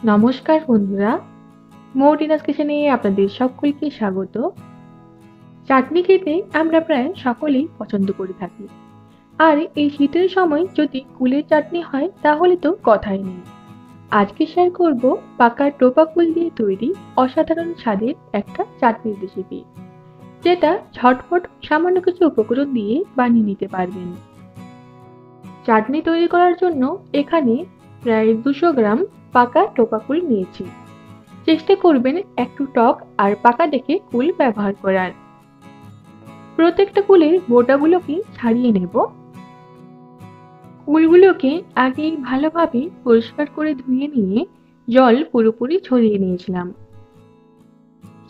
নমস্কার বন্ধুরা, মৌরিনাস কিচেনে আপনাদের সকলকে স্বাগত। চাটনি খেতে আমরা প্রায় সকলেই পছন্দ করে থাকি। আর এই শীতের সময় যদি কুলের চাটনি হয় তাহলে তো কথাই নেই। আজকে শেয়ার করব পাকা টোপা কুল দিয়ে তৈরি অসাধারণ স্বাদের একটা চাটনির রেসিপি, যেটা ঝটপট সামান্য কিছু উপকরণ দিয়ে বানিয়ে নিতে পারবেন। চাটনি তৈরি করার জন্য এখানে প্রায় 200 গ্রাম পাকা টোপা কুল নিয়েছি। চেষ্টা করবেন একটু টক আর পাকা দেখে কুল ব্যবহার করার। প্রত্যেকটা কুলের বোটাগুলোকে ছাড়িয়ে নেব। কুলগুলোকে আগেই ভালোভাবে পরিষ্কার করে ধুয়ে নিয়ে জল পুরোপুরি ঝরিয়ে নিয়েছিলাম।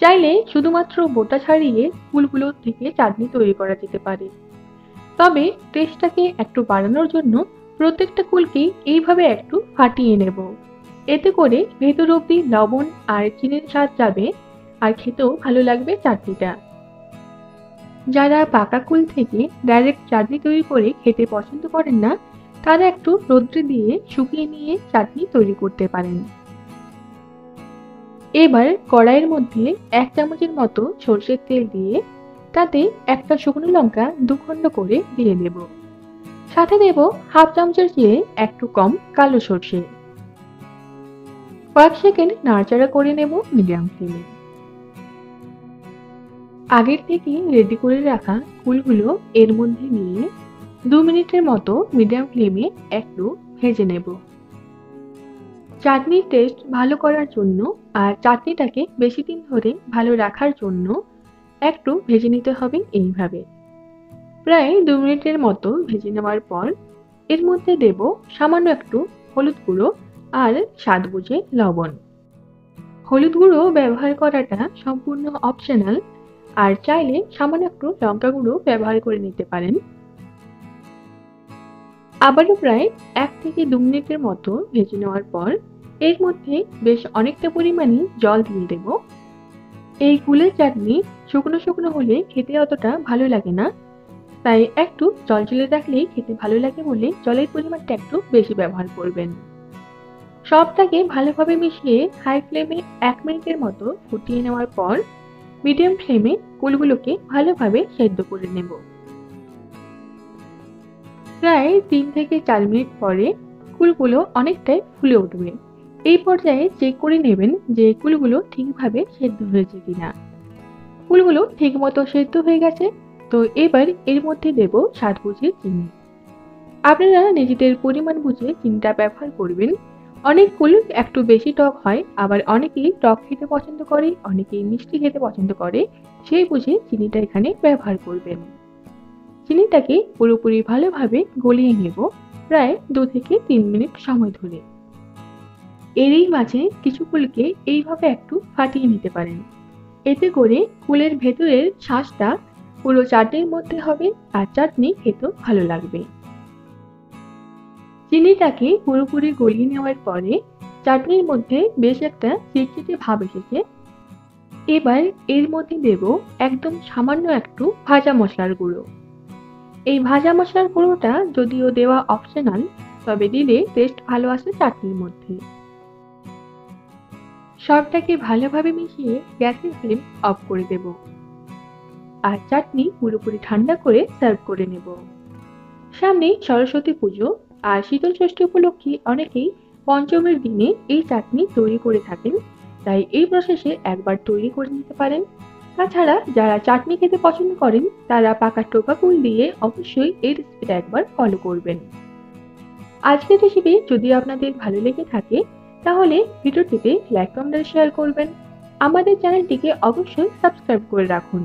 চাইলে শুধুমাত্র বোটা ছাড়িয়ে কুলগুলো থেকে চাটনি তৈরি করা যেতে পারে, তবে টেস্টটাকে একটু বাড়ানোর জন্য প্রত্যেকটা কুলকে এইভাবে একটু ফাটিয়ে নেব। এতে করে ভেতর অব্দি লবণ আর চিনির স্বাদ যাবে, আর খেতেও ভালো লাগবে চাটনিটা। যারা পাকা কুল থেকে ডাইরেক্ট চাটনি তৈরি করে খেতে পছন্দ করেন না, তারা একটু রোদ্রে দিয়ে শুকিয়ে নিয়ে চাটনি তৈরি করতে পারেন। এবার কড়াইয়ের মধ্যে 1 চামচের মতো সরষের তেল দিয়ে তাতে একটা শুকনো লঙ্কা 2 খণ্ড করে দিয়ে দেব। সাথে দেব হাফ চামচের চেয়ে একটু কম কালো সরষে। কয়েক সেকেন্ড নাড়াচাড়া করে নেব মিডিয়াম ফ্লেমে। আগের থেকে রেডি করে রাখা কুলগুলো এর মধ্যে নিয়ে 2 মিনিটের মতো মিডিয়াম ফ্লেমে একটু ভেজে নেব। চাটনির টেস্ট ভালো করার জন্য আর চাটনিটাকে বেশি দিন ধরে ভালো রাখার জন্য একটু ভেজে নিতে হবে এইভাবে। প্রায় 2 মিনিটের মতো ভেজে নেওয়ার পর এর মধ্যে দেব সামান্য একটু হলুদ গুঁড়ো আর স্বাদ বুঝে লবণ। হলুদ গুঁড়ো ব্যবহার করাটা সম্পূর্ণ অপশনাল, আর চাইলে সামান্য একটু লঙ্কা গুঁড়ো ব্যবহার করে নিতে পারেন। আবারও প্রায় 1 থেকে 2 মিনিটের মতো ভেজে নেওয়ার পর এর মধ্যে বেশ অনেকটা পরিমাণে জল দিয়ে দেব। এই কুলের চাটনি শুকনো শুকনো হলে খেতে অতটা ভালো লাগে না, তাই একটু জলজলে রাখলেই খেতে ভালো লাগে বলে জলের পরিমাণটা একটু বেশি ব্যবহার করবেন। সবটাকে ভালোভাবে মিশিয়ে হাই ফ্লেমে 1 মিনিটের মতো ফুটিয়ে নেওয়ার পর মিডিয়াম ফ্লেমে কুলগুলোকে ভালোভাবে সেদ্ধ করে নেব। প্রায় 3 থেকে 4 মিনিট পরে কুলগুলো অনেকটাই ফুলে উঠবে। এই পর্যায়ে চেক করে নেবেন যে কুলগুলো ঠিকভাবে সেদ্ধ হয়েছে কিনা। কুলগুলো ঠিকমতো সেদ্ধ হয়ে গেছে, তো এবার এর মধ্যে দেব স্বাদ বুঝে চিনি। আপনারা নিজেদের পরিমাণ বুঝে চিনিটা ব্যবহার করবেন। অনেক কুল একটু বেশি টক হয়, আবার অনেকেই টক খেতে পছন্দ করে, অনেকেই মিষ্টি খেতে পছন্দ করে, সেই বুঝে চিনিটা এখানে ব্যবহার করবেন। চিনিটাকে পুরোপুরি ভালোভাবে গলিয়ে নেব প্রায় 2 থেকে 3 মিনিট সময় ধরে। এরই মাঝে কিছু কুলকে এইভাবে একটু ফাটিয়ে নিতে পারেন। এতে করে কুলের ভেতরের শাঁসটা পুরো চাটনির মধ্যে হবে আর চাটনি খেতেও ভালো লাগবে। চিনিটাকে পুরোপুরি গলিয়ে নেওয়ার পরে চাটনির মধ্যে বেশ একটা চিটচিটে ভাব এসেছে। এবার এর মধ্যে দেব একদম সামান্য একটু ভাজা মশলার গুঁড়ো। এই ভাজা মশলার গুঁড়োটা যদিও দেওয়া অপশনাল, তবে দিলে টেস্ট ভালো আসে চাটনির মধ্যে। সবটাকে ভালোভাবে মিশিয়ে গ্যাসের ফ্লেম অফ করে দেব আর চাটনি পুরোপুরি ঠান্ডা করে সার্ভ করে নেব। সামনে সরস্বতী পুজো আর শীতল ষষ্ঠী উপলক্ষে অনেকেই পঞ্চমীর দিনে এই চাটনি তৈরি করে থাকেন, তাই এই প্রসেসে একবার তৈরি করে নিতে পারেন। তাছাড়া যারা চাটনি খেতে পছন্দ করেন তারা পাকা টোপা কুল দিয়ে অবশ্যই এই রেসিপিটা একবার ফলো করবেন। আজকের রেসিপি যদি আপনাদের ভালো লেগে থাকে তাহলে ভিডিওটিতে লাইক কমেন্ট শেয়ার করবেন। আমাদের চ্যানেলটিকে অবশ্যই সাবস্ক্রাইব করে রাখুন।